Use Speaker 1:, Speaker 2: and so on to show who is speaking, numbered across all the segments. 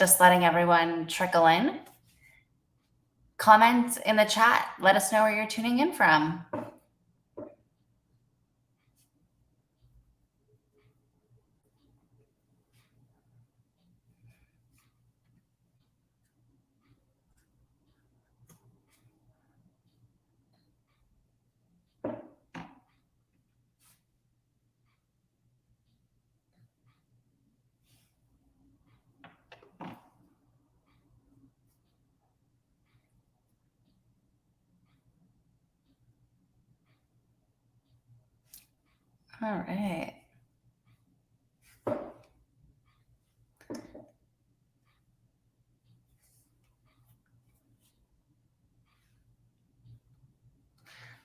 Speaker 1: just letting everyone trickle in. Comment in the chat. Let us know where you're tuning in from. All right.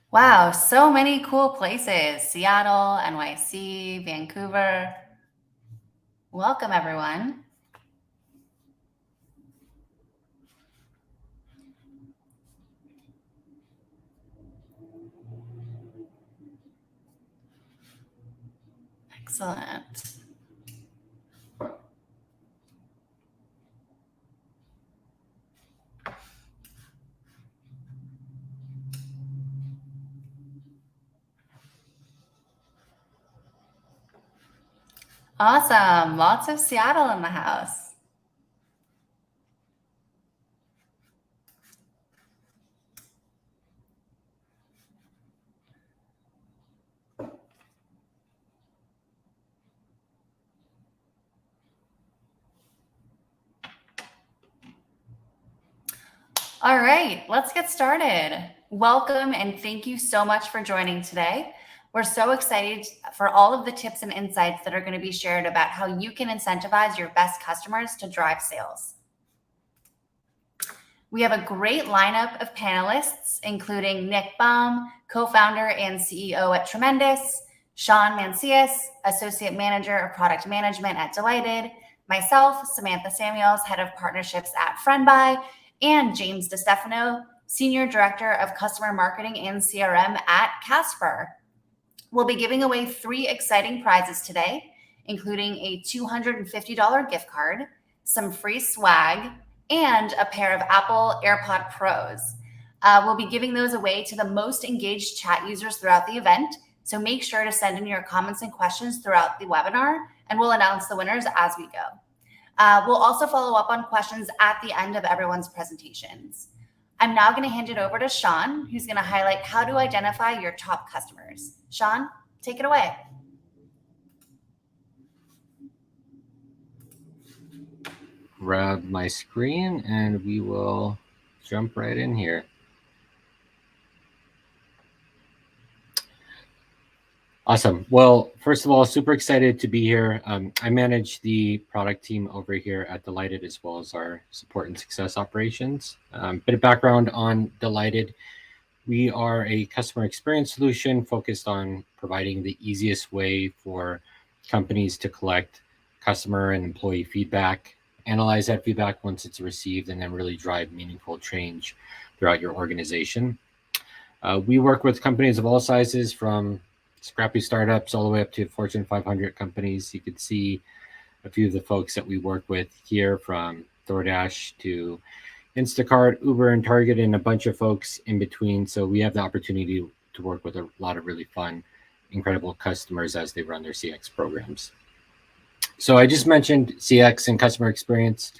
Speaker 1: Wow, so many cool places. Seattle, NYC, Vancouver. Welcome, everyone. Excellent. Awesome. Lots of Seattle in the house. All right, let's get started. Welcome and thank you so much for joining today. We're so excited for all of the tips and insights that are going to be shared about how you can incentivize your best customers to drive sales. We have a great lineup of panelists, including Nick Baum, co-founder and CEO at Tremendous, Sean Mancias, Associate Manager of Product Management at Delighted, myself, Samantha Samuels, Head of Partnerships at Friendbuy, and James Destefano, Senior Director of Customer Marketing and CRM at Casper. We'll be giving away 3 exciting prizes today, including a $250 gift card, some free swag, and a pair of Apple AirPod Pros. We'll be giving those away to the most engaged chat users throughout the event, so make sure to send in your comments and questions throughout the webinar, and we'll announce the winners as we go. We'll also follow up on questions at the end of everyone's presentations. I'm now going to hand it over to Sean, who's going to highlight how to identify your top customers. Sean, take it away.
Speaker 2: Grab my screen and we will jump right in here. Awesome. Well, first of all, super excited to be here. I manage the product team over here at Delighted, as well as our support and success operations. Bit of background on Delighted. We are a customer experience solution focused on providing the easiest way for companies to collect customer and employee feedback, analyze that feedback once it's received, and then really drive meaningful change throughout your organization. We work with companies of all sizes, from scrappy startups all the way up to Fortune 500 companies. You could see a few of the folks that we work with here, from DoorDash to Instacart, Uber, and Target, and a bunch of folks in between. So we have the opportunity to work with a lot of really fun, incredible customers as they run their CX programs. So I just mentioned CX and customer experience.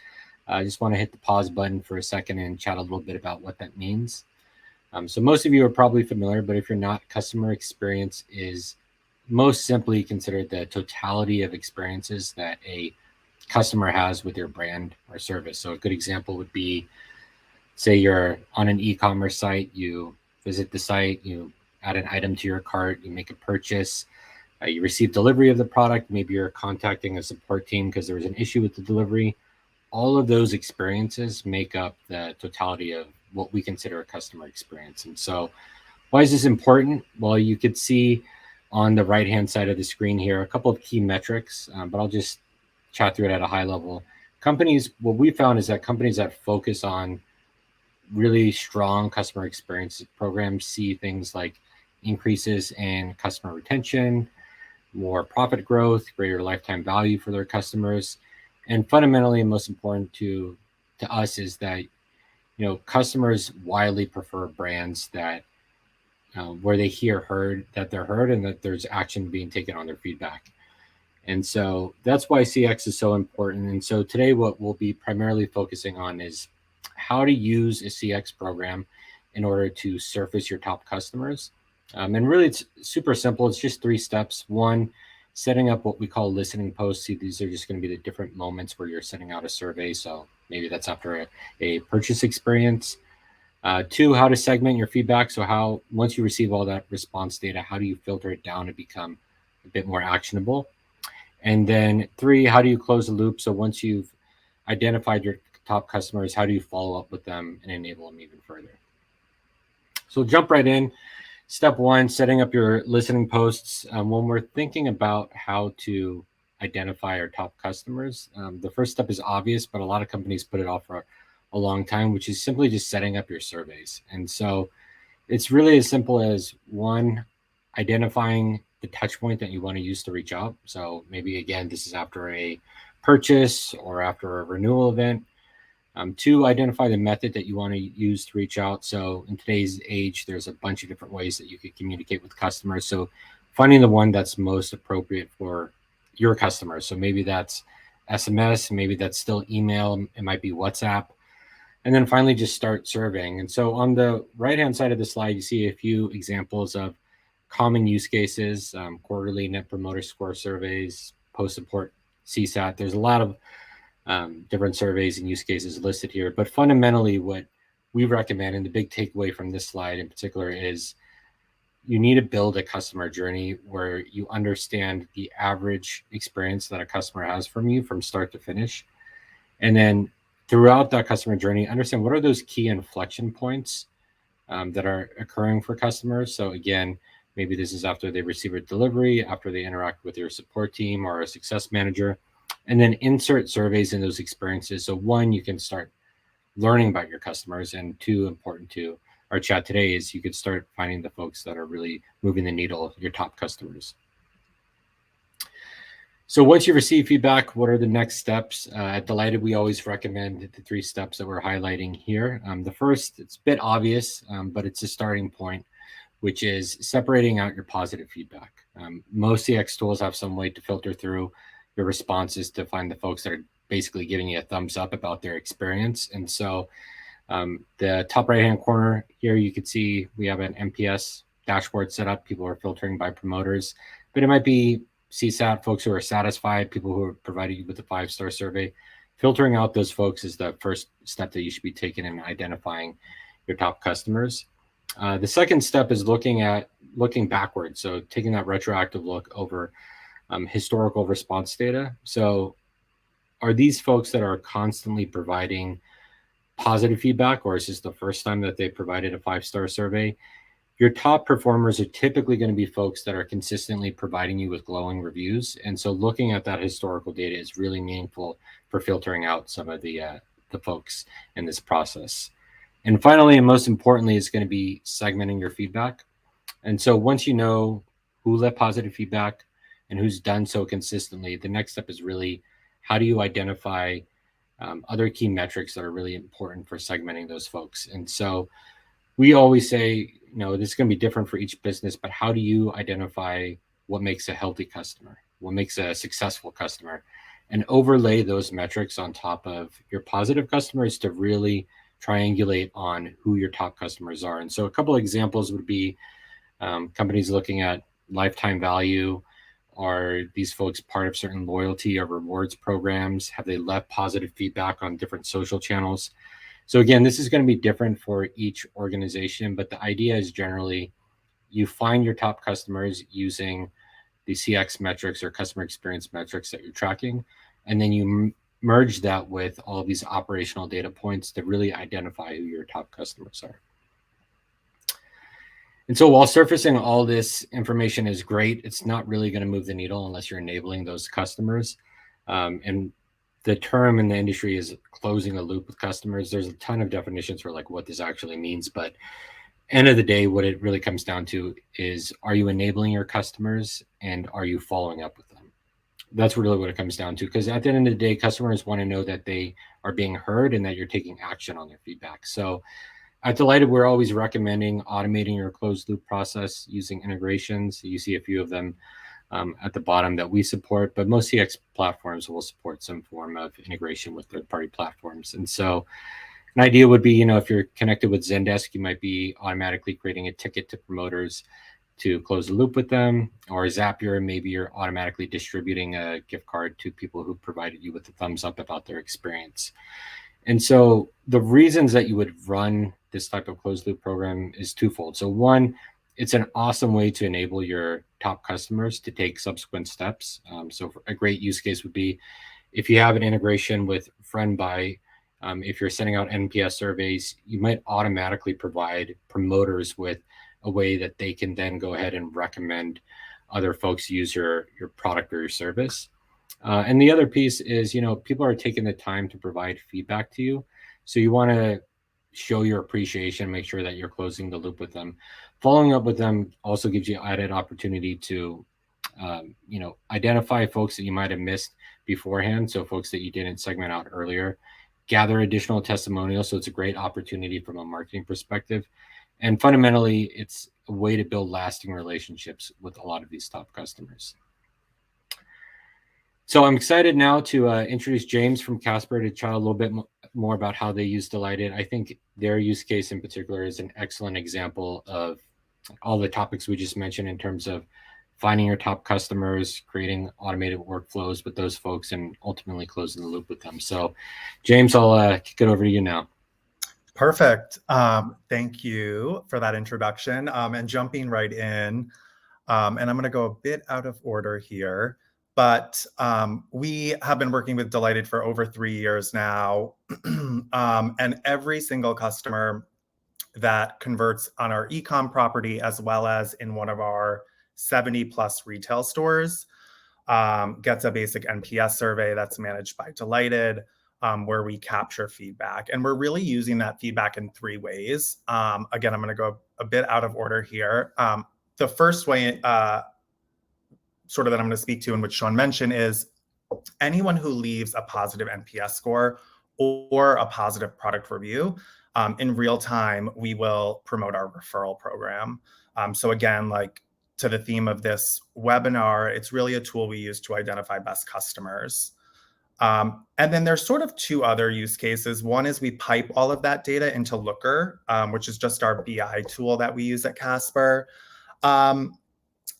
Speaker 2: I just want to hit the pause button for a second and chat a little bit about what that means. So most of you are probably familiar, but if you're not, customer experience is most simply considered the totality of experiences that a customer has with your brand or service. So a good example would be, say you're on an e-commerce site, you visit the site, you add an item to your cart, you make a purchase, you receive delivery of the product, maybe you're contacting a support team because there was an issue with the delivery. All of those experiences make up the totality of what we consider a customer experience. And so why is this important? Well, you could see on the right-hand side of the screen here a couple of key metrics, but I'll just chat through it at a high level. Companies, what we found is that companies that focus on really strong customer experience programs see things like increases in customer retention, more profit growth, greater lifetime value for their customers, And fundamentally, and most important to us is that, customers widely prefer brands that where they that they're heard and that there's action being taken on their feedback. And so that's why CX is so important. And so today, what we'll be primarily focusing on is how to use a CX program in order to surface your top customers. And really, it's super simple. It's just 3 steps. One, setting up what we call listening posts. See, these are just going to be the different moments where you're sending out a survey. So maybe that's after a purchase experience. 2, how to segment your feedback. So how, once you receive all that response data, how do you filter it down to become a bit more actionable? And then 3, how do you close the loop? So once you've identified your top customers, how do you follow up with them and enable them even further? So jump right in. Step 1, setting up your listening posts. When we're thinking about how to identify our top customers, the first step is obvious, but a lot of companies put it off for a long time, which is simply just setting up your surveys. And so it's really as simple as 1, identifying the touch point that you want to use to reach out. So maybe, again, this is after a purchase or after a renewal event. 2, identify the method that you want to use to reach out. So in today's age, there's a bunch of different ways that you could communicate with customers. So finding the one that's most appropriate for your customers. So maybe that's SMS, maybe that's still email, it might be WhatsApp. And then finally, just start surveying. And so on the right-hand side of the slide, you see a few examples of common use cases, quarterly net promoter score surveys, post-support CSAT. There's a lot of different surveys and use cases listed here. But fundamentally, what we recommend, and the big takeaway from this slide in particular, is you need to build a customer journey where you understand the average experience that a customer has from you from start to finish. And then throughout that customer journey, understand what are those key inflection points that are occurring for customers. So again, maybe this is after they receive a delivery, after they interact with your support team or a success manager, and then insert surveys in those experiences. So 1, you can start learning about your customers, and 2, important to our chat today, is you could start finding the folks that are really moving the needle, your top customers. So once you receive feedback, what are the next steps? At Delighted, we always recommend the 3 steps that we're highlighting here. The first, it's a bit obvious, but it's a starting point, which is separating out your positive feedback. Most CX tools have some way to filter through your responses to find the folks that are basically giving you a thumbs up about their experience. And so the top right-hand corner here, you can see we have an NPS dashboard set up. People are filtering by promoters, but it might be CSAT, folks who are satisfied, people who have provided you with a 5-star survey. Filtering out those folks is the first step that you should be taking in identifying your top customers. The second step is looking backwards. So taking that retroactive look over historical response data. So are these folks that are constantly providing positive feedback, or is this the first time that they provided a 5-star survey? Your top performers are typically going to be folks that are consistently providing you with glowing reviews. And so looking at that historical data is really meaningful for filtering out some of the folks in this process. And finally, and most importantly, is going to be segmenting your feedback. And so once you know who left positive feedback and who's done so consistently, the next step is really how do you identify other key metrics that are really important for segmenting those folks. And so we always say, this is going to be different for each business, but how do you identify what makes a healthy customer, what makes a successful customer, and overlay those metrics on top of your positive customers to really triangulate on who your top customers are. And so a couple of examples would be companies looking at lifetime value. Are these folks part of certain loyalty or rewards programs? Have they left positive feedback on different social channels? So again, this is going to be different for each organization, but the idea is generally you find your top customers using the CX metrics or customer experience metrics that you're tracking, and then you merge that with all of these operational data points to really identify who your top customers are. And so while surfacing all this information is great, it's not really going to move the needle unless you're enabling those customers. And the term in the industry is closing a loop with customers. There's a ton of definitions for what this actually means, but end of the day, what it really comes down to is, are you enabling your customers and are you following up with them? That's really what it comes down to, because at the end of the day, customers want to know that they are being heard and that you're taking action on their feedback. So at Delighted, we're always recommending automating your closed loop process using integrations. You see a few of them at the bottom that we support, but most CX platforms will support some form of integration with third-party platforms. And so an idea would be, if you're connected with Zendesk, you might be automatically creating a ticket to promoters to close the loop with them, or Zapier, maybe you're automatically distributing a gift card to people who provided you with a thumbs up about their experience. And so the reasons that you would run this type of closed loop program is twofold. So one, it's an awesome way to enable your top customers to take subsequent steps. So a great use case would be if you have an integration with Friendbuy, if you're sending out NPS surveys, you might automatically provide promoters with a way that they can then go ahead and recommend other folks use your product or your service. And the other piece is, people are taking the time to provide feedback to you. So you want to show your appreciation, make sure that you're closing the loop with them. Following up with them also gives you added opportunity to, identify folks that you might have missed beforehand. So folks that you didn't segment out earlier, gather additional testimonials. So it's a great opportunity from a marketing perspective. And fundamentally, it's a way to build lasting relationships with a lot of these top customers. So I'm excited now to introduce James from Casper to chat a little bit more about how they use Delighted. I think their use case in particular is an excellent example of all the topics we just mentioned in terms of finding your top customers, creating automated workflows with those folks, and ultimately closing the loop with them. So James, I'll kick it over to you now.
Speaker 3: Perfect. Thank you for that introduction. And jumping right in, and I'm going to go a bit out of order here, but we have been working with Delighted for over 3 years now. And every single customer that converts on our e-com property, as well as in one of our 70 plus retail stores, gets a basic NPS survey that's managed by Delighted, where we capture feedback. And we're really using that feedback in 3 ways. Again, I'm going to go a bit out of order here. The first way sort of that I'm going to speak to, and which Sean mentioned, is anyone who leaves a positive NPS score or a positive product review, in real time, we will promote our referral program. So again, like to the theme of this webinar, it's really a tool we use to identify best customers. And then there's sort of 2 other use cases. One is we pipe all of that data into Looker, which is just our BI tool that we use at Casper.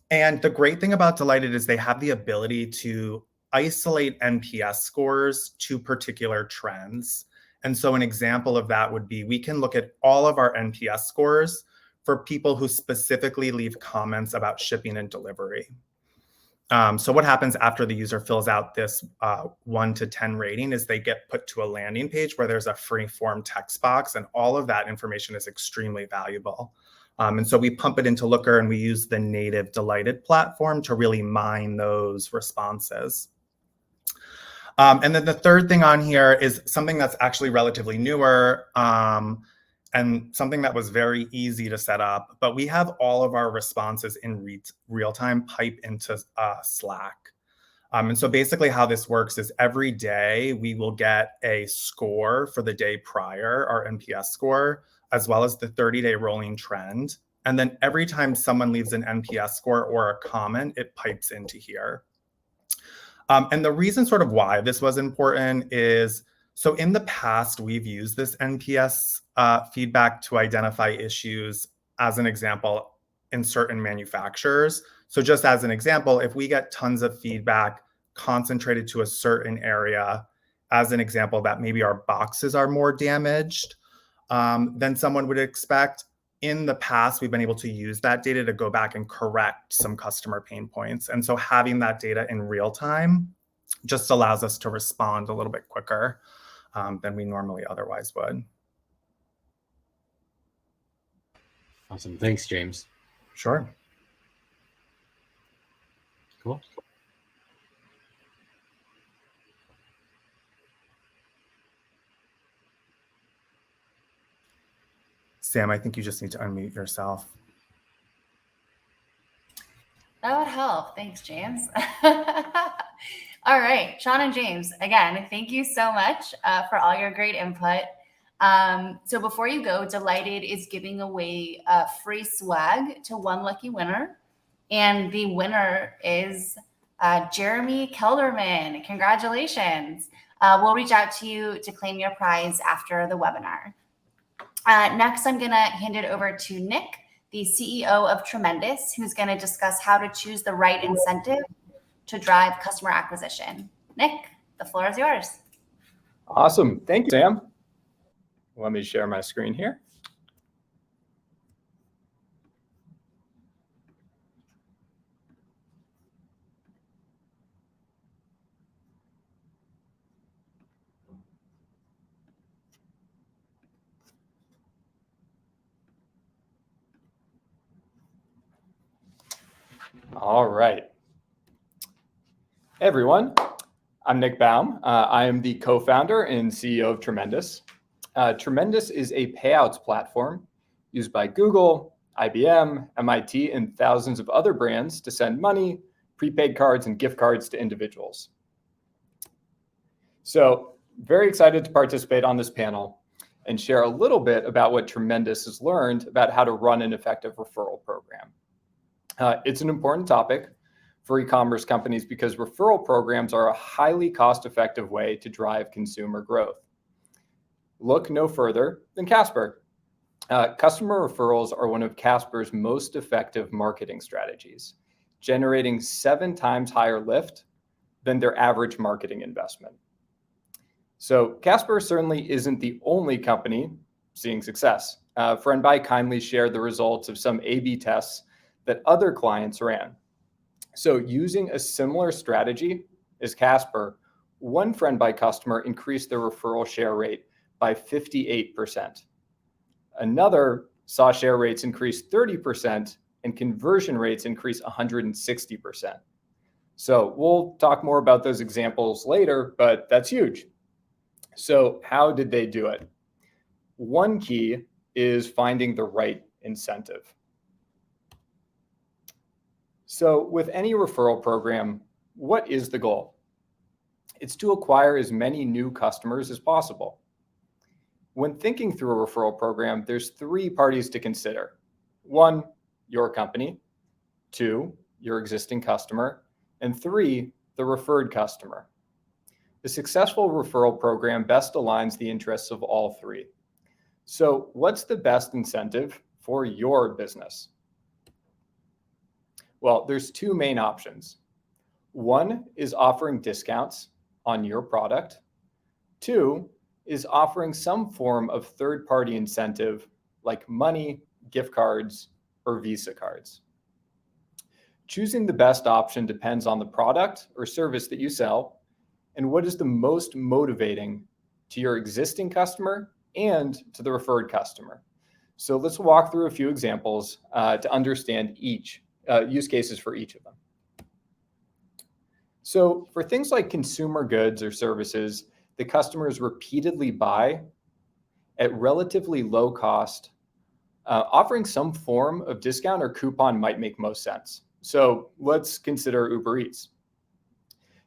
Speaker 3: And the great thing about Delighted is they have the ability to isolate NPS scores to particular trends. And so an example of that would be we can look at all of our NPS scores for people who specifically leave comments about shipping and delivery. So what happens after the user fills out this 1 to 10 rating is they get put to a landing page where there's a free form text box, and all of that information is extremely valuable. And so we pump it into Looker, and we use the native Delighted platform to really mine those responses. And then the third thing on here is something that's actually relatively newer, and something that was very easy to set up, but we have all of our responses in real time pipe into Slack. And so basically how this works is every day we will get a score for the day prior, our NPS score, as well as the 30-day rolling trend. And then every time someone leaves an NPS score or a comment, it pipes into here. And the reason sort of why this was important is, so in the past, we've used this NPS feedback to identify issues, as an example, in certain manufacturers. So just as an example, if we get tons of feedback concentrated to a certain area, as an example, that maybe our boxes are more damaged than someone would expect, in the past, we've been able to use that data to go back and correct some customer pain points. And so having that data in real time just allows us to respond a little bit quicker than we normally otherwise would.
Speaker 2: Awesome. Thanks, James.
Speaker 3: Sure.
Speaker 2: Cool.
Speaker 3: Sam, I think you just need to unmute yourself.
Speaker 1: That would help. Thanks, James. All right, Sean and James, again, thank you so much for all your great input. So before you go, Delighted is giving away free swag to one lucky winner. And the winner is Jeremy Kelderman. Congratulations. We'll reach out to you to claim your prize after the webinar. Next, I'm going to hand it over to Nick, the CEO of Tremendous, who's going to discuss how to choose the right incentive to drive customer acquisition. Nick, the floor is yours.
Speaker 4: Awesome. Thank you, Sam. Let me share my screen here. All right. Hey, everyone. I'm Nick Baum. I am the co-founder and CEO of Tremendous. Tremendous is a payouts platform used by Google, IBM, MIT, and thousands of other brands to send money, prepaid cards, and gift cards to individuals. So, very excited to participate on this panel and share a little bit about what Tremendous has learned about how to run an effective referral program. It's an important topic for e-commerce companies because referral programs are a highly cost-effective way to drive consumer growth. Look no further than Casper. Customer referrals are one of Casper's most effective marketing strategies, generating 7 times higher lift than their average marketing investment. So Casper certainly isn't the only company seeing success. Friendbuy kindly shared the results of some A/B tests that other clients ran. So using a similar strategy as Casper, one Friendbuy customer increased their referral share rate by 58%. Another saw share rates increase 30% and conversion rates increase 160%. So we'll talk more about those examples later, but that's huge. So how did they do it? One key is finding the right incentive. So with any referral program, what is the goal? It's to acquire as many new customers as possible. When thinking through a referral program, there's 3 parties to consider. 1, your company. 2, your existing customer. And 3, the referred customer. The successful referral program best aligns the interests of all 3. So what's the best incentive for your business? Well, there's 2 main options. 1 is offering discounts on your product. 2 is offering some form of third-party incentive like money, gift cards, or Visa cards. Choosing the best option depends on the product or service that you sell and what is the most motivating to your existing customer and to the referred customer. So let's walk through a few examples to understand each use cases for each of them. So for things like consumer goods or services that customers repeatedly buy at relatively low cost, offering some form of discount or coupon might make most sense. So let's consider Uber Eats.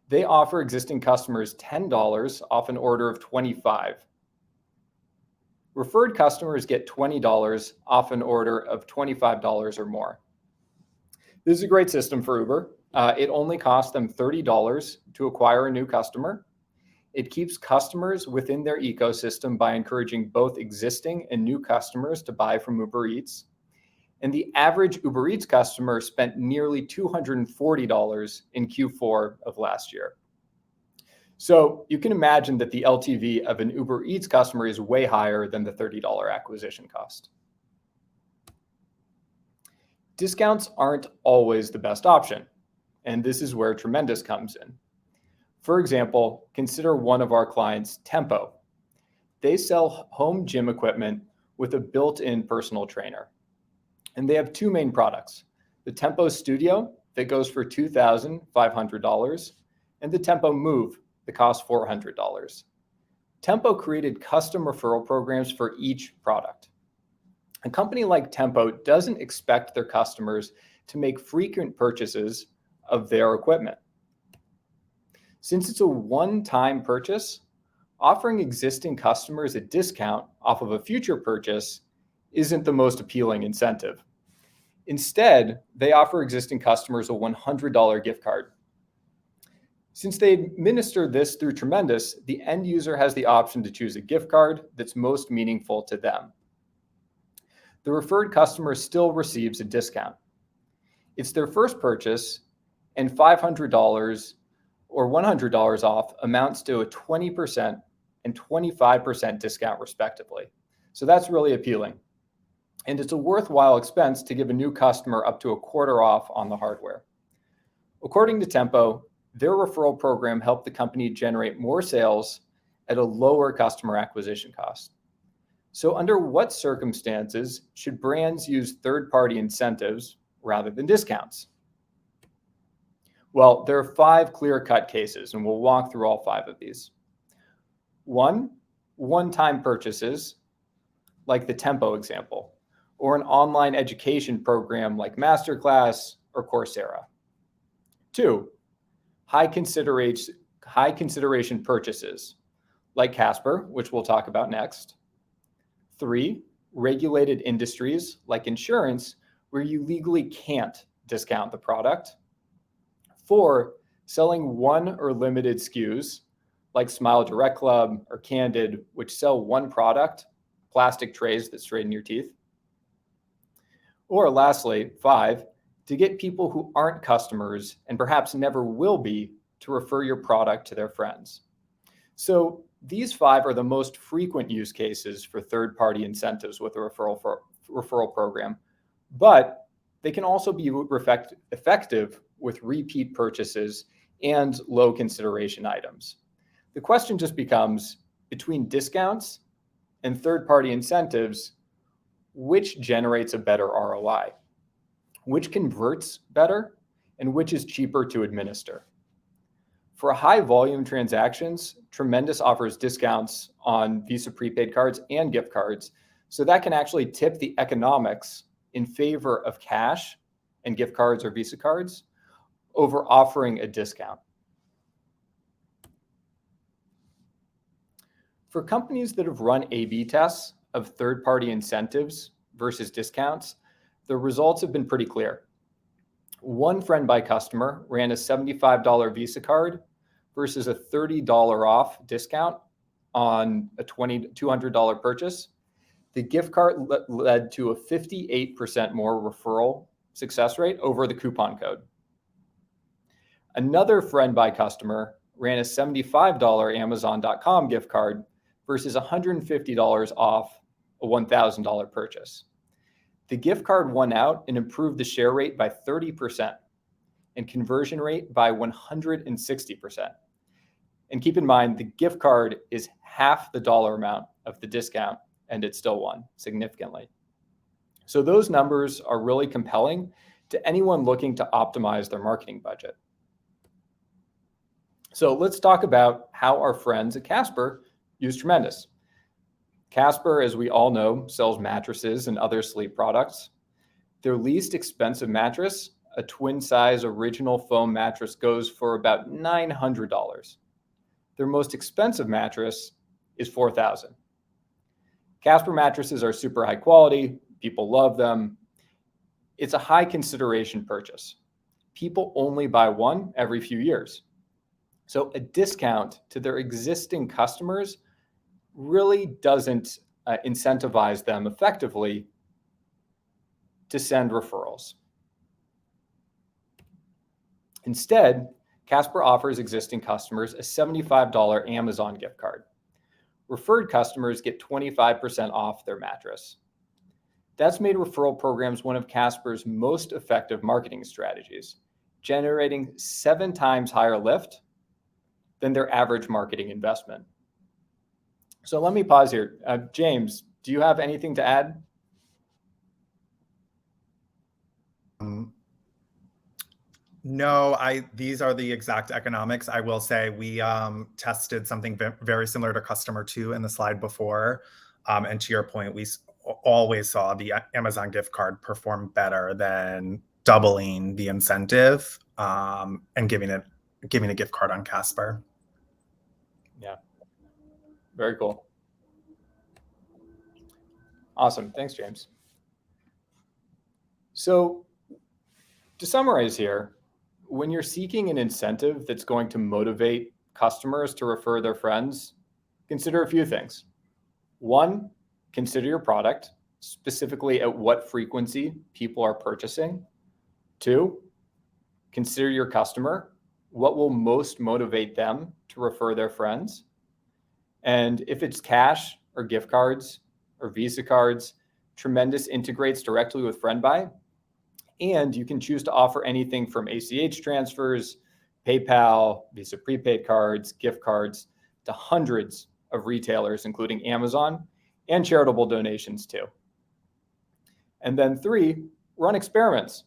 Speaker 4: They offer existing customers $10 off an order of $25. Referred customers get $20 off an order of $25 or more. This is a great system for Uber. It only costs them $30 to acquire a new customer. It keeps customers within their ecosystem by encouraging both existing and new customers to buy from Uber Eats. And the average Uber Eats customer spent nearly $240 in Q4 of last year. So you can imagine that the LTV of an Uber Eats customer is way higher than the $30 acquisition cost. Discounts aren't always the best option, and this is where Tremendous comes in. For example, consider one of our clients, Tempo. They sell home gym equipment with a built-in personal trainer. And they have 2 main products, the Tempo Studio that goes for $2,500 and the Tempo Move that costs $400. Tempo created custom referral programs for each product. A company like Tempo doesn't expect their customers to make frequent purchases of their equipment. Since it's a one-time purchase, offering existing customers a discount off of a future purchase isn't the most appealing incentive. Instead, they offer existing customers a $100 gift card. Since they administer this through Tremendous, the end user has the option to choose a gift card that's most meaningful to them. The referred customer still receives a discount. It's their first purchase, and $500 or $100 off amounts to a 20% and 25% discount respectively. So that's really appealing. And it's a worthwhile expense to give a new customer up to a quarter off on the hardware. According to Tempo, their referral program helped the company generate more sales at a lower customer acquisition cost. So under what circumstances should brands use third-party incentives rather than discounts? Well, there are 5 clear-cut cases, and we'll walk through all 5 of these. 1, one-time purchases, like the Tempo example, or an online education program like Masterclass or Coursera. 2, high consideration purchases, like Casper, which we'll talk about next. 3, regulated industries, like insurance, where you legally can't discount the product. 4, selling one or limited SKUs, like Smile Direct Club or Candid, which sell one product, plastic trays that straighten your teeth. Or lastly, 5, to get people who aren't customers and perhaps never will be to refer your product to their friends. So these 5 are the most frequent use cases for third-party incentives with a referral program, but they can also be effective with repeat purchases and low consideration items. The question just becomes, between discounts and third-party incentives, which generates a better ROI? Which converts better, and which is cheaper to administer? For high volume transactions, Tremendous offers discounts on Visa prepaid cards and gift cards, so that can actually tip the economics in favor of cash and gift cards or Visa cards over offering a discount. For companies that have run A/B tests of third-party incentives versus discounts, the results have been pretty clear. One Friendbuy customer ran a $75 Visa card versus a $30 off discount on a $200 purchase. The gift card led to a 58% more referral success rate over the coupon code. Another Friendbuy customer ran a $75 Amazon.com gift card versus $150 off a $1,000 purchase. The gift card won out and improved the share rate by 30% and conversion rate by 160%. And keep in mind, the gift card is half the dollar amount of the discount, and it still won significantly. So those numbers are really compelling to anyone looking to optimize their marketing budget. So let's talk about how our friends at Casper use Tremendous. Casper, as we all know, sells mattresses and other sleep products. Their least expensive mattress, a twin-size original foam mattress, goes for about $900. Their most expensive mattress is $4,000. Casper mattresses are super high quality. People love them. It's a high consideration purchase. People only buy one every few years. So a discount to their existing customers really doesn't incentivize them effectively to send referrals. Instead, Casper offers existing customers a $75 Amazon gift card. Referred customers get 25% off their mattress. That's made referral programs one of Casper's most effective marketing strategies, generating 7 times higher lift than their average marketing investment. So let me pause here. James, do you have anything to add?
Speaker 3: No, these are the exact economics. I will say we tested something very similar to customer 2 in the slide before. And to your point, we always saw the Amazon gift card perform better than doubling the incentive and giving it giving a gift card on Casper.
Speaker 4: Yeah, very cool. Awesome. Thanks, James. So to summarize here, when you're seeking an incentive that's going to motivate customers to refer their friends, consider a few things. One, consider your product, specifically at what frequency people are purchasing. Two, consider your customer. What will most motivate them to refer their friends? And if it's cash or gift cards or Visa cards, Tremendous integrates directly with Friendbuy. And you can choose to offer anything from ACH transfers, PayPal, Visa prepaid cards, gift cards, to hundreds of retailers, including Amazon, and charitable donations too. And then three, run experiments.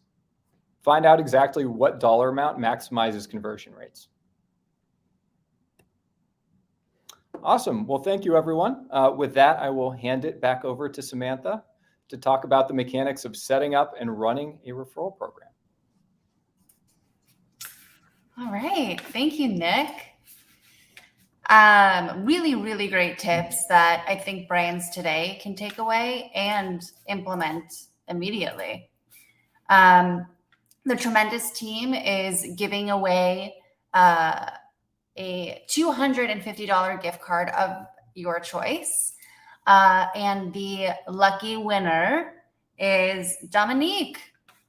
Speaker 4: Find out exactly what dollar amount maximizes conversion rates. Awesome. Well, thank you, everyone. With that, I will hand it back over to Samantha to talk about the mechanics of setting up and running a referral program.
Speaker 1: All right. Thank you, Nick. Really, really great tips that I think brands today can take away and implement immediately. The Tremendous team is giving away a $250 gift card of your choice. And the lucky winner is Dominique.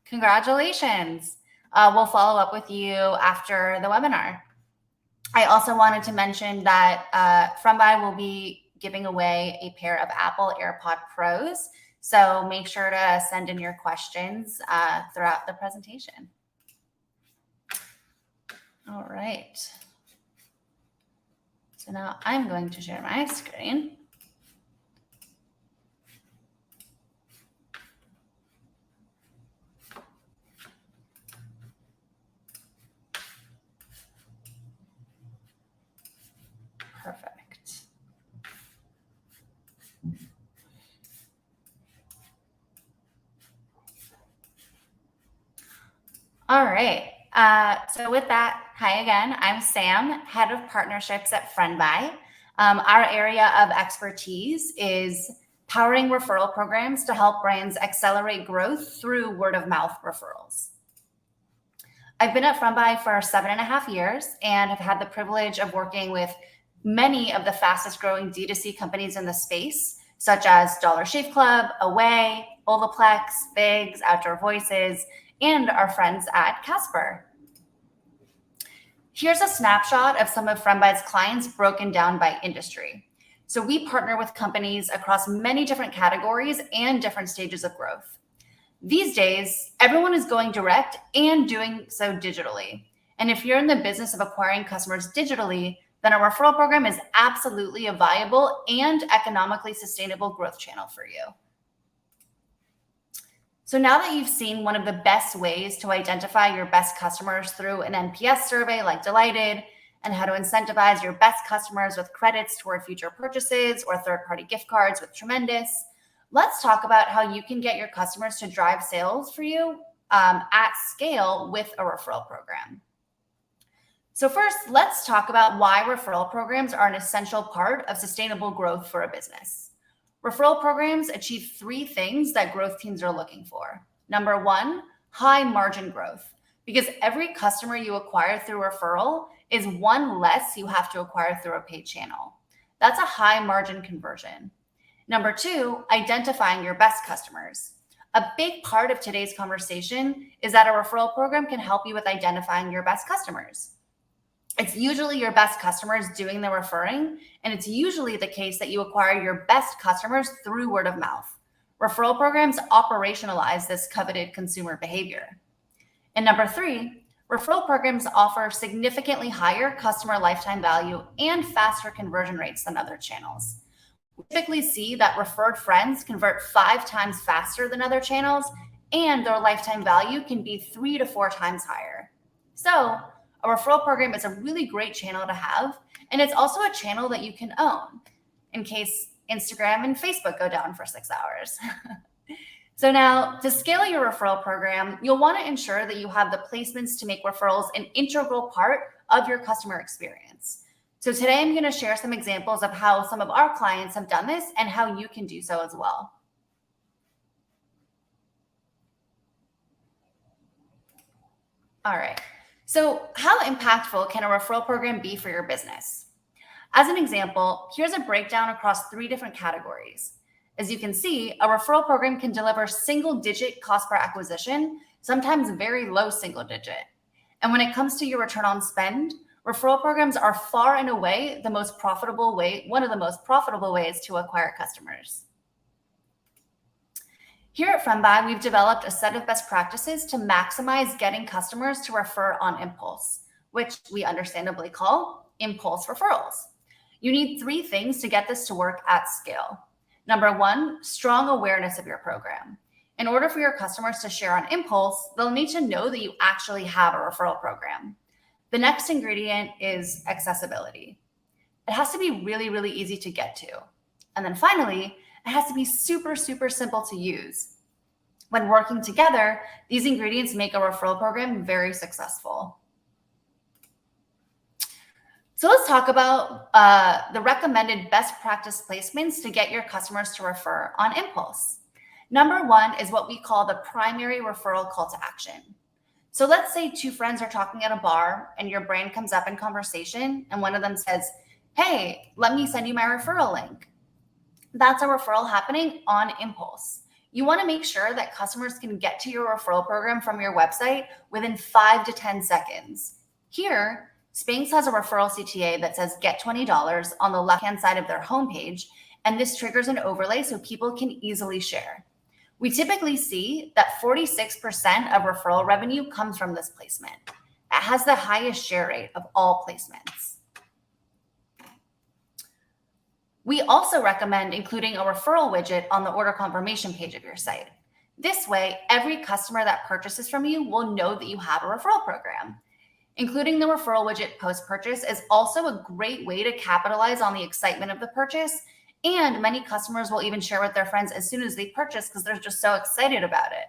Speaker 1: Congratulations. We'll follow up with you after the webinar. I also wanted to mention that Friendbuy will be giving away a pair of Apple AirPod Pros. So make sure to send in your questions throughout the presentation. All right. So now I'm going to share my screen. Perfect. All right. So with that, hi again. I'm Sam, head of partnerships at Friendbuy. Our area of expertise is powering referral programs to help brands accelerate growth through word-of-mouth referrals. I've been at Friendbuy for 7.5 years and have had the privilege of working with many of the fastest growing D2C companies in the space, such as Dollar Shave Club, Away, Olaplex, Figs, Outdoor Voices, and our friends at Casper. Here's a snapshot of some of Friendbuy's clients broken down by industry. So we partner with companies across many different categories and different stages of growth. These days, everyone is going direct and doing so digitally. And if you're in the business of acquiring customers digitally, then a referral program is absolutely a viable and economically sustainable growth channel for you. So now that you've seen one of the best ways to identify your best customers through an NPS survey like Delighted, and how to incentivize your best customers with credits toward future purchases or third-party gift cards with Tremendous, let's talk about how you can get your customers to drive sales for you at scale with a referral program. So first, let's talk about why referral programs are an essential part of sustainable growth for a business. Referral programs achieve 3 things that growth teams are looking for. Number 1, high margin growth, because every customer you acquire through referral is one less you have to acquire through a paid channel. That's a high margin conversion. Number 2, identifying your best customers. A big part of today's conversation is that a referral program can help you with identifying your best customers. It's usually your best customers doing the referring, and it's usually the case that you acquire your best customers through word of mouth. Referral programs operationalize this coveted consumer behavior. And number 3, referral programs offer significantly higher customer lifetime value and faster conversion rates than other channels. We typically see that referred friends convert 5 times faster than other channels, and their lifetime value can be 3 to 4 times higher. So a referral program is a really great channel to have, and it's also a channel that you can own in case Instagram and Facebook go down for 6 hours. So now, to scale your referral program, you'll want to ensure that you have the placements to make referrals an integral part of your customer experience. So today I'm going to share some examples of how some of our clients have done this and how you can do so as well. All right, so how impactful can a referral program be for your business? As an example, here's a breakdown across 3 different categories. As you can see, a referral program can deliver single-digit cost per acquisition, sometimes very low single-digit. And when it comes to your return on spend, referral programs are far and away one of the most profitable ways to acquire customers. Here at Friendbuy, we've developed a set of best practices to maximize getting customers to refer on impulse, which we understandably call impulse referrals. You need 3 things to get this to work at scale. Number 1, strong awareness of your program. In order for your customers to share on impulse, they'll need to know that you actually have a referral program. The next ingredient is accessibility. It has to be really, really easy to get to. And then finally, it has to be super, super simple to use. When working together, these ingredients make a referral program very successful. So let's talk about the recommended best practice placements to get your customers to refer on impulse. Number 1 is what we call the primary referral call to action. So let's say 2 friends are talking at a bar and your brand comes up in conversation and one of them says, "Hey, let me send you my referral link." That's a referral happening on impulse. You want to make sure that customers can get to your referral program from your website within 5 to 10 seconds. Here, Spanx has a referral CTA that says get $20 on the left-hand side of their homepage, and this triggers an overlay so people can easily share. We typically see that 46% of referral revenue comes from this placement. It has the highest share rate of all placements. We also recommend including a referral widget on the order confirmation page of your site. This way, every customer that purchases from you will know that you have a referral program. Including the referral widget post-purchase is also a great way to capitalize on the excitement of the purchase, and many customers will even share with their friends as soon as they purchase because they're just so excited about it.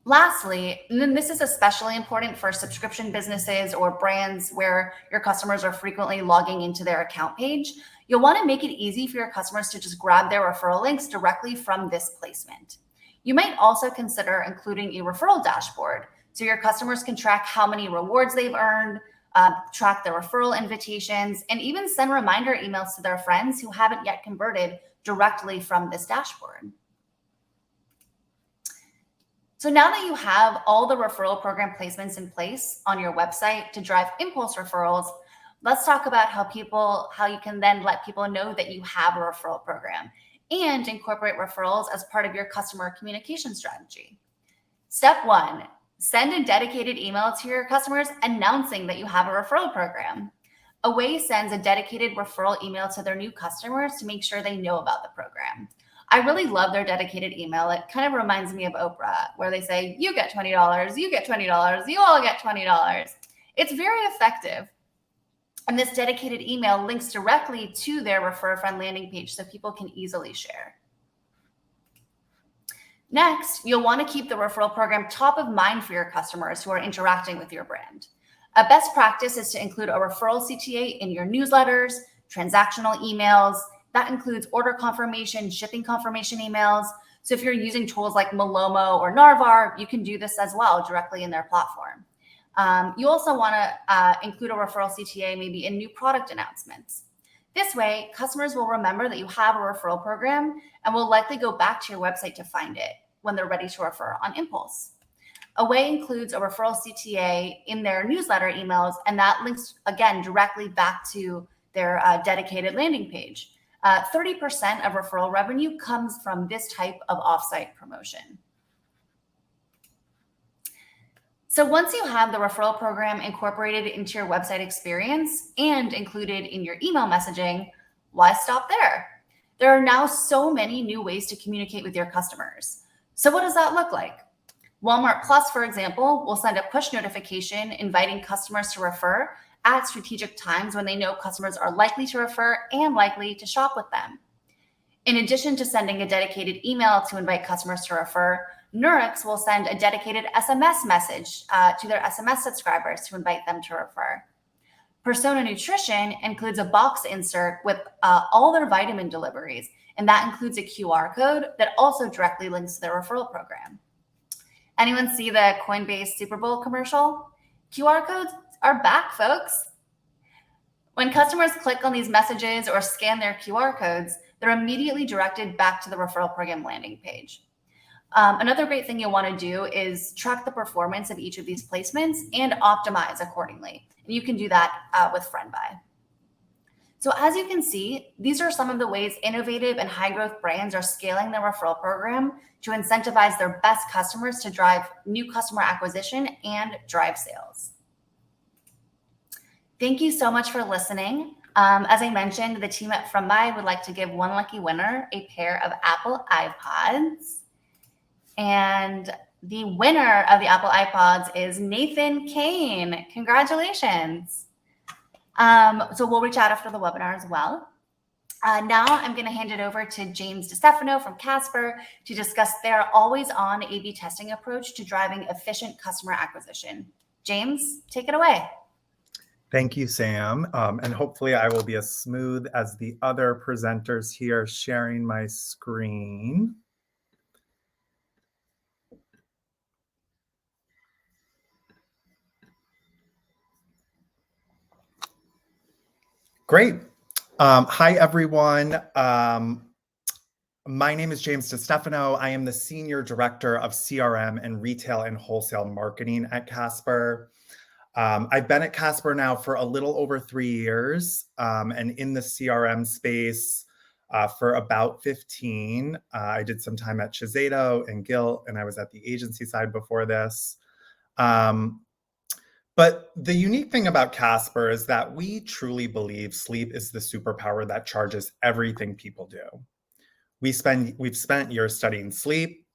Speaker 1: Lastly, and then this is especially important for subscription businesses or brands where your customers are frequently logging into their account page, you'll want to make it easy for your customers to just grab their referral links directly from this placement. You might also consider including a referral dashboard so your customers can track how many rewards they've earned, track their referral invitations, and even send reminder emails to their friends who haven't yet converted directly from this dashboard. So now that you have all the referral program placements in place on your website to drive impulse referrals, let's talk about how you can then let people know that you have a referral program and incorporate referrals as part of your customer communication strategy. Step 1, send a dedicated email to your customers announcing that you have a referral program. Away sends a dedicated referral email to their new customers to make sure they know about the program. I really love their dedicated email. It kind of reminds me of Oprah, where they say, "You get $20, you get $20, you all get $20. It's very effective. And this dedicated email links directly to their Refer a Friend landing page so people can easily share. Next, you'll want to keep the referral program top of mind for your customers who are interacting with your brand. A best practice is to include a referral CTA in your newsletters, transactional emails. That includes order confirmation, shipping confirmation emails. So if you're using tools like Malomo or Narvar, you can do this as well directly in their platform. You also want to include a referral CTA maybe in new product announcements. This way, customers will remember that you have a referral program and will likely go back to your website to find it when they're ready to refer on impulse. Away includes a referral CTA in their newsletter emails, and that links, again, directly back to their dedicated landing page. 30% of referral revenue comes from this type of offsite promotion. So once you have the referral program incorporated into your website experience and included in your email messaging, why stop there? There are now so many new ways to communicate with your customers. So what does that look like? Walmart Plus, for example, will send a push notification inviting customers to refer at strategic times when they know customers are likely to refer and likely to shop with them. In addition to sending a dedicated email to invite customers to refer, Nurex will send a dedicated SMS message to their SMS subscribers to invite them to refer. Persona Nutrition includes a box insert with all their vitamin deliveries, and that includes a QR code that also directly links to their referral program. Anyone see the Coinbase Super Bowl commercial? QR codes are back, folks. When customers click on these messages or scan their QR codes, they're immediately directed back to the referral program landing page. Another great thing you'll want to do is track the performance of each of these placements and optimize accordingly. And you can do that with Friendbuy. So as you can see, these are some of the ways innovative and high growth brands are scaling their referral program to incentivize their best customers to drive new customer acquisition and drive sales. Thank you so much for listening. As I mentioned, the team at Friendbuy would like to give one lucky winner a pair of Apple iPods. And the winner of the Apple iPods is Nathan Kane. Congratulations. So we'll reach out after the webinar as well. Now I'm going to hand it over to James Destefano from Casper to discuss their always-on A/B testing approach to driving efficient customer acquisition. James, take it away.
Speaker 3: Thank you, Sam. And hopefully I will be as smooth as the other presenters here sharing my screen. Great. Hi, everyone. My name is James Destefano. I am the Senior Director of CRM and Retail and Wholesale Marketing at Casper. I've been at Casper now for a little over 3 years, and in the CRM space for about 15. I did some time at Chisato and Gilt, and I was at the agency side before this. But the unique thing about Casper is that we truly believe sleep is the superpower that charges everything people do. We've spent years studying sleep.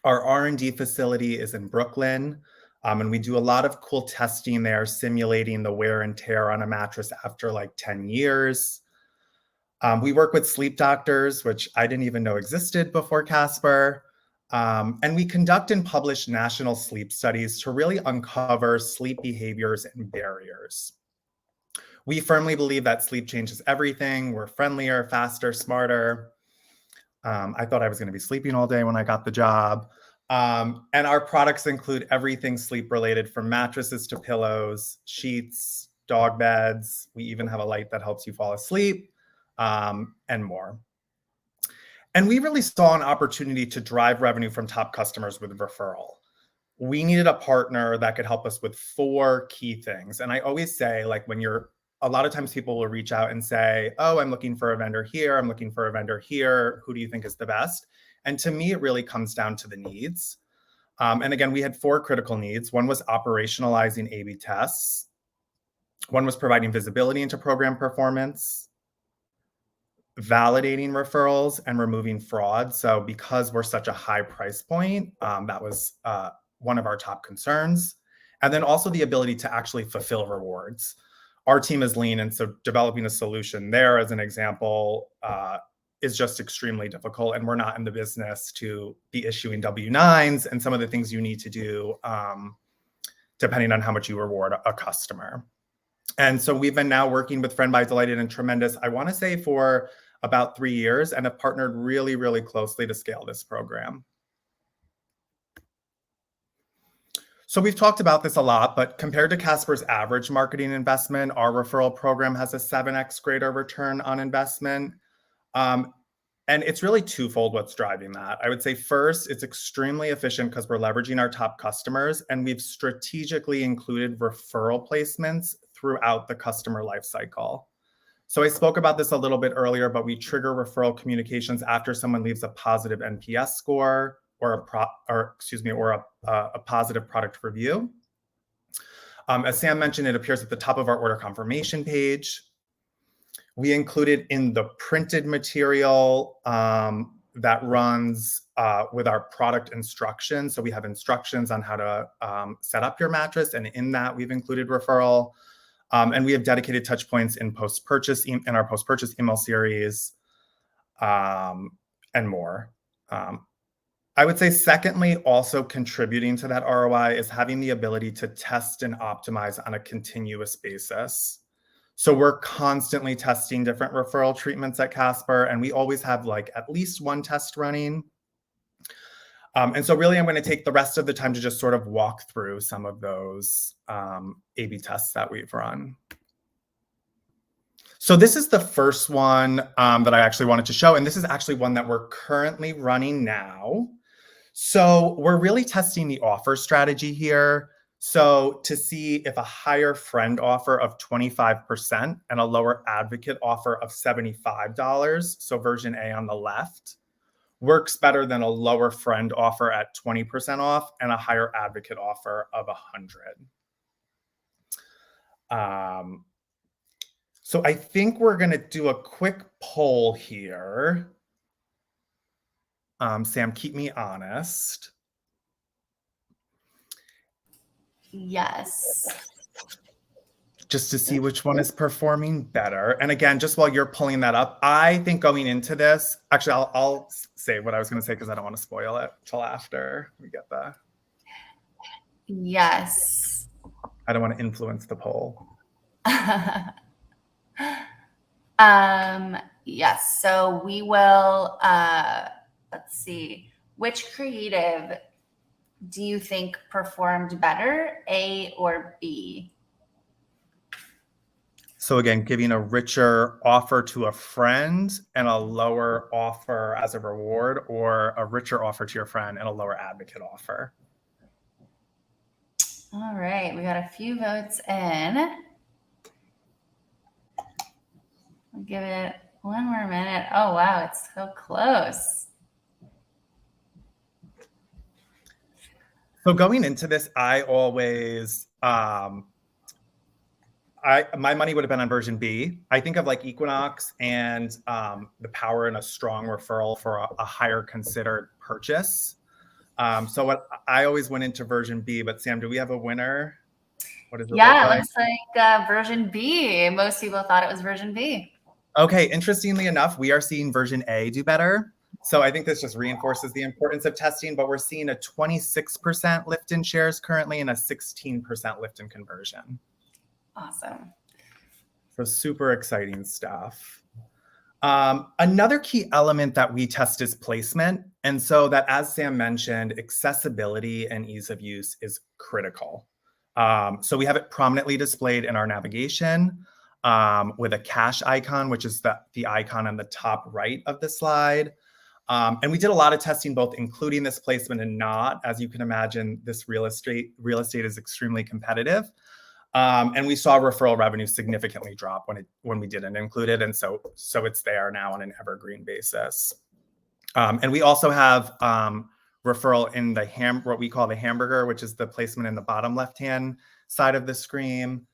Speaker 3: Our R&D facility is in Brooklyn, and we do a lot of cool testing there, simulating the wear and tear on a mattress after like 10 years. We work with sleep doctors, which I didn't even know existed before Casper. And we conduct and publish national sleep studies to really uncover sleep behaviors and barriers. We firmly believe that sleep changes everything. We're friendlier, faster, smarter. I thought I was going to be sleeping all day when I got the job. And our products include everything sleep related, from mattresses to pillows, sheets, dog beds. We even have a light that helps you fall asleep, and more. And we really saw an opportunity to drive revenue from top customers with referral. We needed a partner that could help us with 4 key things. And I always say, like, a lot of times people will reach out and say, oh, I'm looking for a vendor here. I'm looking for a vendor here. Who do you think is the best? And to me, it really comes down to the needs. And again, we had 4 critical needs. One was operationalizing A/B tests. One was providing visibility into program performance, validating referrals, and removing fraud. So because we're such a high price point, that was one of our top concerns. And then also the ability to actually fulfill rewards. Our team is lean, and so developing a solution there, as an example, is just extremely difficult. And we're not in the business to be issuing W-9s and some of the things you need to do depending on how much you reward a customer. And so we've been now working with Friendbuy, Delighted, and Tremendous, I want to say for about 3 years, and have partnered really, really closely to scale this program. So we've talked about this a lot, but compared to Casper's average marketing investment, our referral program has a 7x greater return on investment. And it's really twofold what's driving that. I would say first, it's extremely efficient because we're leveraging our top customers, and we've strategically included referral placements throughout the customer lifecycle. So I spoke about this a little bit earlier, but we trigger referral communications after someone leaves a positive NPS score or a positive product review. As Sam mentioned, it appears at the top of our order confirmation page. We included in the printed material that runs with our product instructions. So we have instructions on how to set up your mattress, and in that we've included referral. And we have dedicated touch points in our post-purchase email series. and more. I would say secondly, also contributing to that ROI is having the ability to test and optimize on a continuous basis. So we're constantly testing different referral treatments at Casper, and we always have like at least one test running. And so really, I'm going to take the rest of the time to just sort of walk through some of those A/B tests that we've run. So this is the first one that I actually wanted to show, and this is actually one that we're currently running now. So we're really testing the offer strategy here. So to see if a higher friend offer of 25% and a lower advocate offer of $75, so version A on the left, works better than a lower friend offer at 20% off and a higher advocate offer of 100. So I think we're going to do a quick poll here. Sam, keep me honest.
Speaker 1: Yes.
Speaker 3: Just to see which one is performing better. And again, just while you're pulling that up, I think going into this, actually, I'll say what I was going to say because I don't want to spoil it till after we get the.
Speaker 1: Yes.
Speaker 3: I don't want to influence the poll.
Speaker 1: Yes. So we will, let's see, which creative do you think performed better, A or B?
Speaker 3: So again, giving a richer offer to a friend and a lower offer as a reward, or a richer offer to your friend and a lower advocate offer.
Speaker 1: All right. We got a few votes in. I'll give it one more minute. Oh, wow. It's so close.
Speaker 3: So going into this, I always, my money would have been on version B. I think of like Equinox and the power in a strong referral for a higher considered purchase. So what I always went into version B, but Sam, do we have a winner? What is it?
Speaker 1: Yeah, it looks like version B. Most people thought it was version B.
Speaker 3: Okay, interestingly enough, we are seeing version A do better. So I think this just reinforces the importance of testing, but we're seeing a 26% lift in shares currently and a 16% lift in conversion.
Speaker 1: Awesome.
Speaker 3: So super exciting stuff. Another key element that we test is placement. And so that, as Sam mentioned, accessibility and ease of use is critical. So we have it prominently displayed in our navigation with a cash icon, which is the icon on the top right of the slide. And we did a lot of testing, both including this placement and not. As you can imagine, this real estate is extremely competitive. And we saw referral revenue significantly drop when we didn't include it. And so it's there now on an evergreen basis. And we also have referral in the what we call the hamburger, which is the placement in the bottom left-hand side of the screen,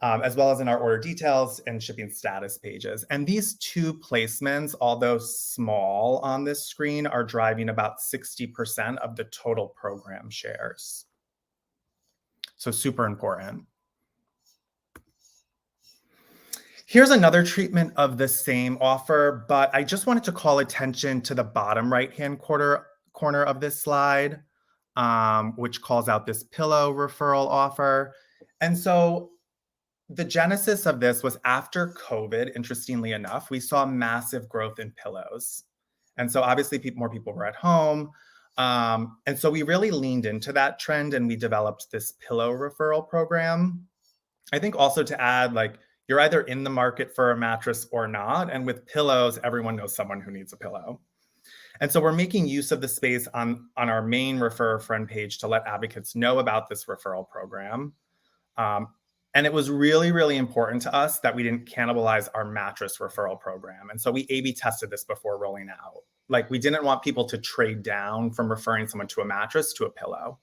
Speaker 3: as well as in our order details and shipping status pages. And these two placements, although small on this screen, are driving about 60% of the total program shares. So super important. Here's another treatment of the same offer, but I just wanted to call attention to the bottom right-hand corner of this slide, which calls out this pillow referral offer. And so the genesis of this was after COVID, interestingly enough, we saw massive growth in pillows. And so obviously more people were at home. And so we really leaned into that trend and we developed this pillow referral program. I think also to add, like, you're either in the market for a mattress or not. And with pillows, everyone knows someone who needs a pillow. And so we're making use of the space on our main Refer a Friend page to let advocates know about this referral program. And it was really, really important to us that we didn't cannibalize our mattress referral program. And so we A/B tested this before rolling out. Like, we didn't want people to trade down from referring someone to a mattress to a pillow.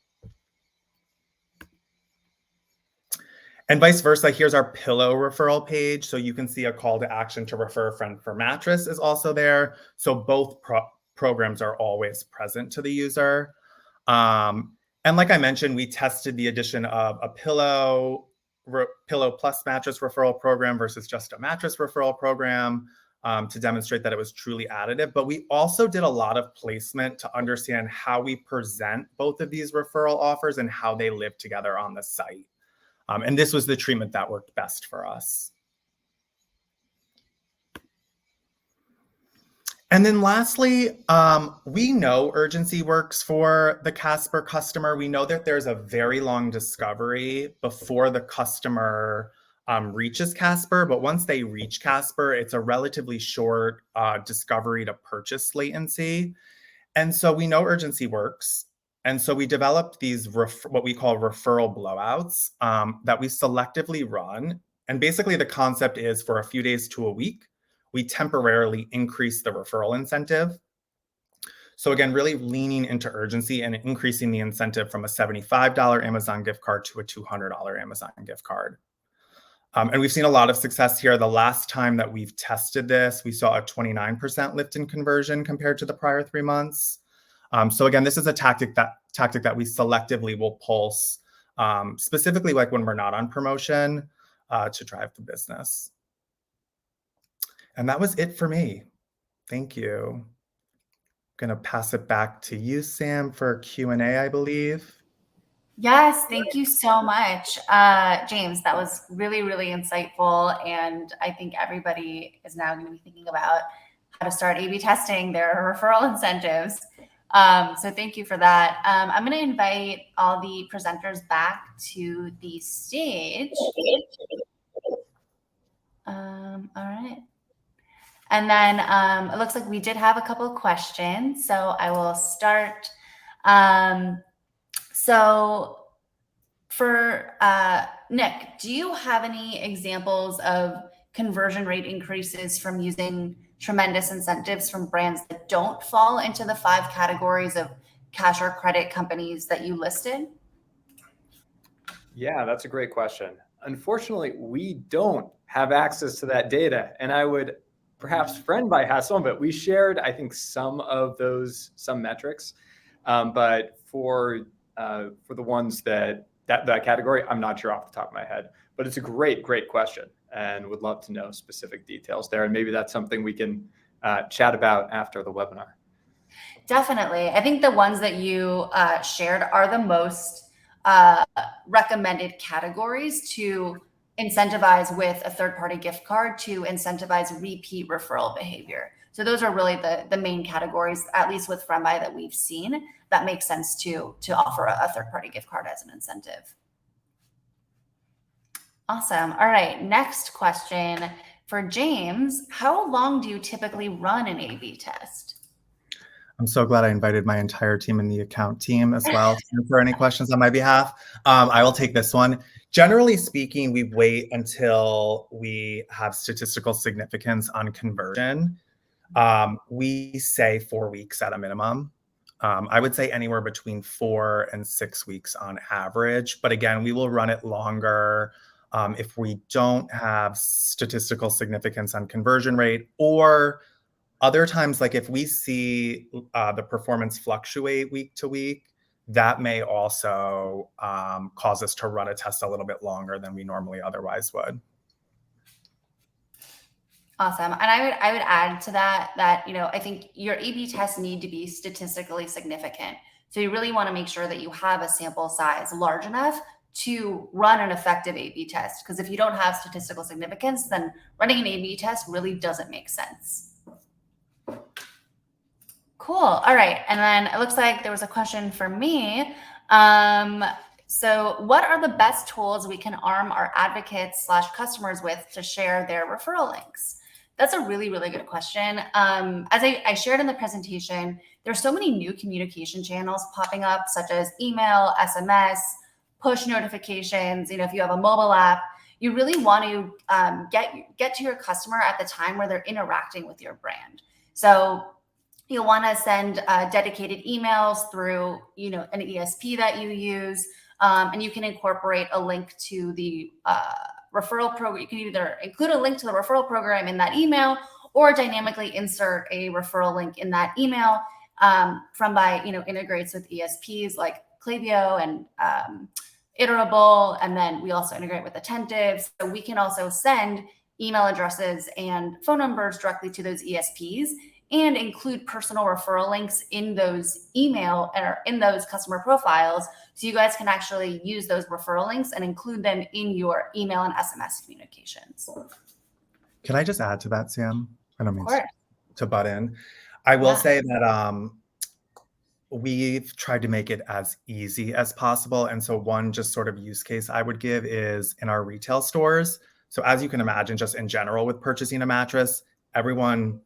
Speaker 3: And vice versa, here's our pillow referral page. So you can see a call to action to refer a friend for mattress is also there. So both programs are always present to the user. And like I mentioned, we tested the addition of a pillow plus mattress referral program versus just a mattress referral program. to demonstrate that it was truly additive. But we also did a lot of placement to understand how we present both of these referral offers and how they live together on the site. And this was the treatment that worked best for us. And then lastly, we know urgency works for the Casper customer. We know that there's a very long discovery before the customer reaches Casper, but once they reach Casper, it's a relatively short discovery to purchase latency. And so we know urgency works. And so we developed these what we call referral blowouts that we selectively run. And basically the concept is for a few days to a week, we temporarily increase the referral incentive. So again, really leaning into urgency and increasing the incentive from a $75 Amazon gift card to a $200 Amazon gift card. And we've seen a lot of success here. The last time that we've tested this, we saw a 29% lift in conversion compared to the prior 3 months. So again, this is a tactic that we selectively will pulse, specifically like when we're not on promotion, to drive the business. And that was it for me. Thank you. I'm gonna pass it back to you, Sam, for Q&A, I believe.
Speaker 1: Yes, thank you so much, James. That was really, really insightful. And I think everybody is now going to be thinking about how to start A/B testing their referral incentives. So thank you for that. I'm going to invite all the presenters back to the stage. All right. And then it looks like we did have a couple of questions. So I will start. So for Nick, do you have any examples of conversion rate increases from using tremendous incentives from brands that don't fall into the 5 categories of cash or credit companies that you listed?
Speaker 4: Yeah, that's a great question. Unfortunately, we don't have access to that data. And I would perhaps Friendbuy has some, but we shared, I think, some metrics. But for the ones that category, I'm not sure off the top of my head, but it's a great question and would love to know specific details there. And maybe that's something we can chat about after the webinar.
Speaker 1: Definitely. I think the ones that you shared are the most recommended categories to incentivize with a third-party gift card to incentivize repeat referral behavior. So those are really the main categories, at least with Friendbuy, that we've seen that makes sense to offer a third-party gift card as an incentive. Awesome. All right. Next question for James. How long do you typically run an A/B test?
Speaker 3: I'm so glad I invited my entire team and the account team as well to answer any questions on my behalf. I will take this one. Generally speaking, we wait until we have statistical significance on conversion. We say 4 weeks at a minimum. I would say anywhere between 4 and 6 weeks on average. But again, we will run it longer if we don't have statistical significance on conversion rate, or other times, like if we see the performance fluctuate week to week, that may also cause us to run a test a little bit longer than we normally otherwise would.
Speaker 1: Awesome. And I would add to that I think your A/B tests need to be statistically significant. So you really want to make sure that you have a sample size large enough to run an effective A/B test. Because if you don't have statistical significance, then running an A/B test really doesn't make sense. Cool. All right. And then it looks like there was a question for me. So what are the best tools we can arm our advocates / customers with to share their referral links? That's a really, really good question. As I shared in the presentation, there's so many new communication channels popping up, such as email, SMS, push notifications. If you have a mobile app, you really want to get to your customer at the time where they're interacting with your brand. So you'll want to send dedicated emails through, an ESP that you use, and you can incorporate a link to the referral program. You can either include a link to the referral program in that email, or dynamically insert a referral link in that email. Friendbuy, integrates with ESPs like Klaviyo and Iterable, and then we also integrate with Attentive. So we can also send email addresses and phone numbers directly to those ESPs, and include personal referral links in those email or in those customer profiles, so you guys can actually use those referral links and include them in your email and SMS communications.
Speaker 3: Can I just add to that, Sam? I don't
Speaker 1: Of
Speaker 3: mean
Speaker 1: course.
Speaker 3: to butt in. I will
Speaker 1: Yeah.
Speaker 3: say that we've tried to make it as easy as possible. And so one just sort of use case I would give is in our retail stores. So as you can imagine, just in general with purchasing a mattress, everyone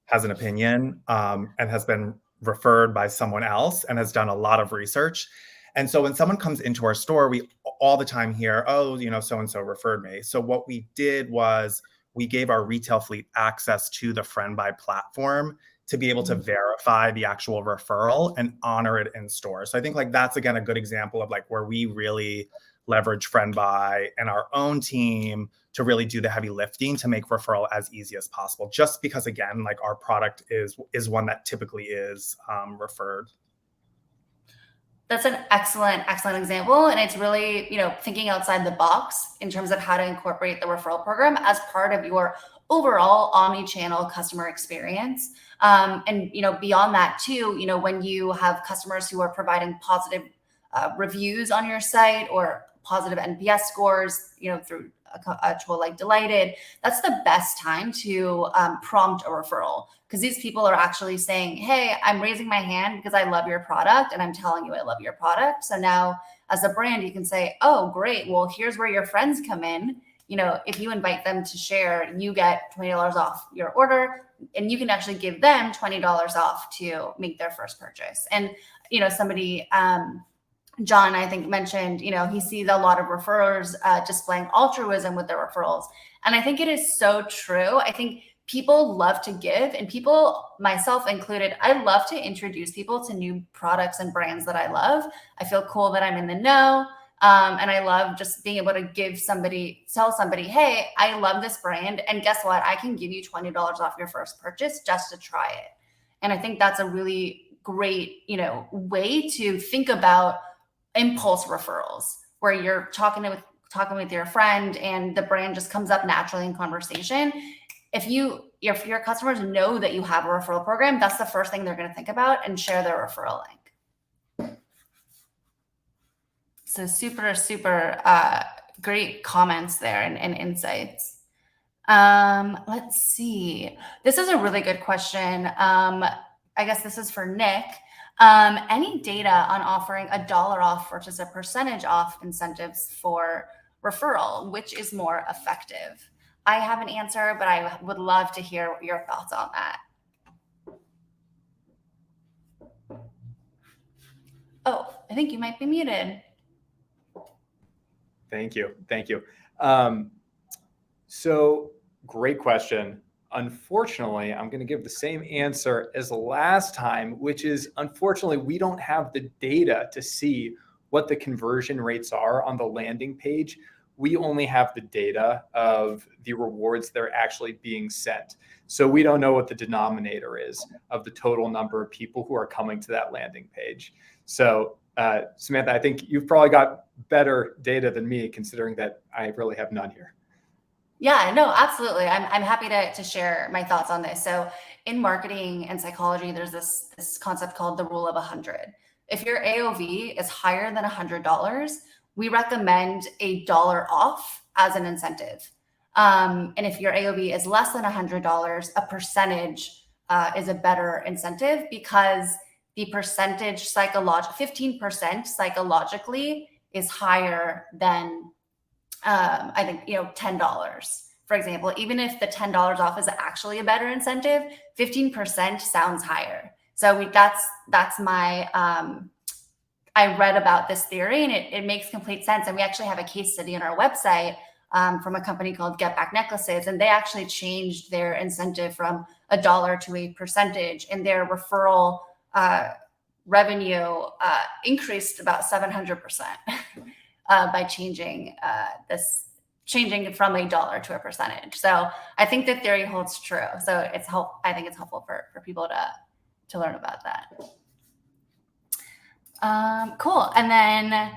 Speaker 3: has an opinion and has been referred by someone else and has done a lot of research. And so when someone comes into our store, we all the time hear, oh, so-and-so referred me. So what we did was we gave our retail fleet access to the Friendbuy platform to be able to verify the actual referral and honor it in store. So I think that's, again, a good example of where we really leverage Friendbuy and our own team to really do the heavy lifting to make referral as easy as possible, just because, again, our product is one that typically is referred.
Speaker 1: That's an excellent example. And it's really, thinking outside the box in terms of how to incorporate the referral program as part of your overall omni-channel customer experience. And, beyond that too, when you have customers who are providing positive reviews on your site or positive NPS scores, through a tool like Delighted, that's the best time to prompt a referral, because these people are actually saying, hey, I'm raising my hand because I love your product and I'm telling you I love your product. So now as a brand, you can say, oh, great. Well, here's where your friends come in. If you invite them to share, you get $20 off your order, and you can actually give them $20 off to make their first purchase. And, somebody, John, I think, mentioned, he sees a lot of referrers displaying altruism with their referrals. And I think it is so true. I think people love to give, and people, myself included, I love to introduce people to new products and brands that I love. I feel cool that I'm in the know. And I love just being able to tell somebody, hey, I love this brand. And guess what? I can give you $20 off your first purchase just to try it. And I think that's a really great, way to think about impulse referrals, where you're talking with your friend and the brand just comes up naturally in conversation. If your customers know that you have a referral program, that's the first thing they're going to think about and share their referral link. So super, super great comments there and insights. Let's see. This is a really good question. I guess this is for Nick. Any data on offering $1 off versus a percentage off incentives for referral, which is more effective? I have an answer, but I would love to hear your thoughts on that. Oh, I think you might be muted.
Speaker 4: Thank you. So great question. Unfortunately, I'm going to give the same answer as last time, which is, unfortunately, we don't have the data to see what the conversion rates are on the landing page. We only have the data of the rewards that are actually being sent. So we don't know what the denominator is of the total number of people who are coming to that landing page. So Samantha, I think you've probably got better data than me, considering that I really have none here.
Speaker 1: Yeah, no, absolutely. I'm happy to share my thoughts on this. So in marketing and psychology, there's this concept called the rule of 100. If your AOV is higher than $100, we recommend $1 off as an incentive. And if your AOV is less than $100, a percentage is a better incentive, because the percentage 15% psychologically is higher than I think, $10, for example. Even if the $10 off is actually a better incentive, 15% sounds higher. So that's my, I read about this theory, and it makes complete sense. And we actually have a case study on our website from a company called Get Back Necklaces, and they actually changed their incentive from $1 to a percentage, and their referral revenue increased about 700%. By changing it from $1 to a percentage. So I think the theory holds true. So I think it's helpful for people to learn about that. Cool. And then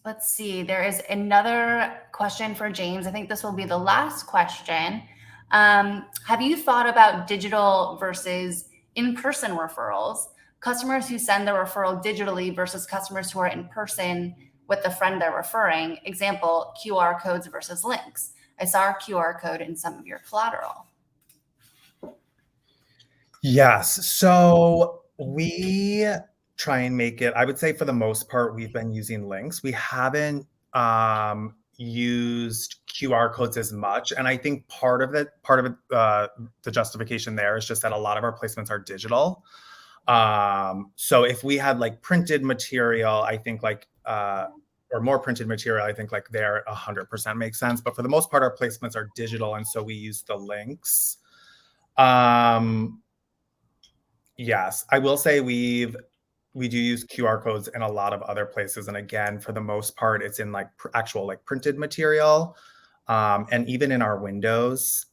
Speaker 1: Let's see. There is another question for James. I think this will be the last question. Have you thought about digital versus in-person referrals? Customers who send the referral digitally versus customers who are in person with the friend they're referring. Example, QR codes versus links. I saw a QR code in some of your collateral.
Speaker 3: Yes. So we try and make it, I would say for the most part, we've been using links. We haven't used QR codes as much. And I think part of the justification there is just that a lot of our placements are digital. So if we had like printed material, I think like, or more printed material, I think like there 100% makes sense. But for the most part, our placements are digital. And so we use the links. Yes, I will say we do use QR codes in a lot of other places. And again, for the most part, it's in like actual like printed material. And even in our windows,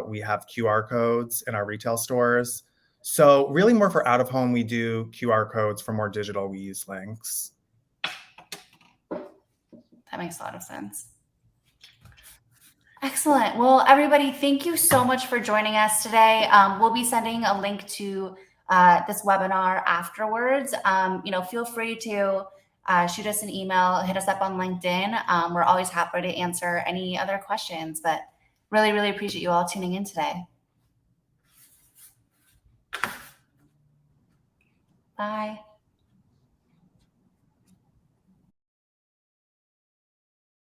Speaker 3: we have QR codes in our retail stores. So really more for out of home, we do QR codes. For more digital, we use links.
Speaker 1: That makes a lot of sense. Excellent. Well, everybody, thank you so much for joining us today. We'll be sending a link to this webinar afterwards. Feel free to shoot us an email, hit us up on LinkedIn. We're always happy to answer any other questions, but really, really appreciate you all tuning in today. Bye.